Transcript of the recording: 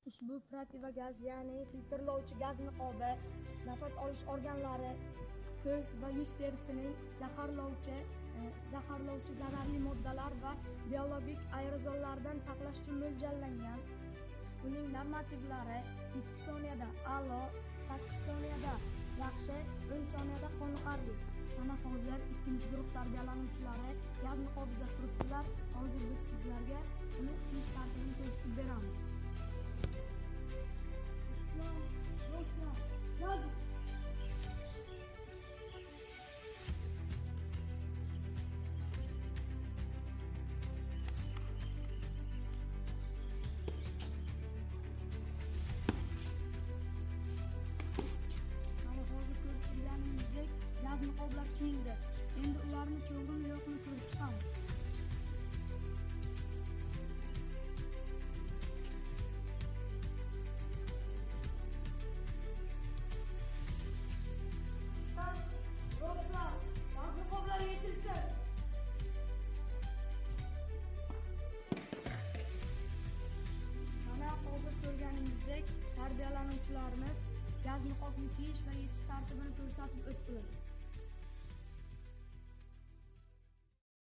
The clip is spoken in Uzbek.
Ushbu protivagaz, ya'ni filtrlovchi gaz niqobi nafas olish organlari, ko'z va yuz terisining zaharlovchi zararli moddalar va biologik aerozollardan saqlash uchun mo'ljallangan. Uning normativlari 2 soniyada a'lo, 8 soniyada yaxshi, 10 soniyada qoniqarli. Mana hozir ikkinchi guruh tarbiyalanuvchilari gaz niqobida turibdilar. Hozir biz sizlarga uni ish tartibini ko'rsatib beramiz. Gaz niqoblar kiyildi. Endi ularni to'g'rimi yo'qmi ko'rib chiqamiz. Do'stlar, gaz niqoblar yechilsin. Mana hozir ko'rganingizdek, tarbiyalanuvchilarimiz gaz niqobni kiyish va yechish tartibini ko'rsatib o'tdilar.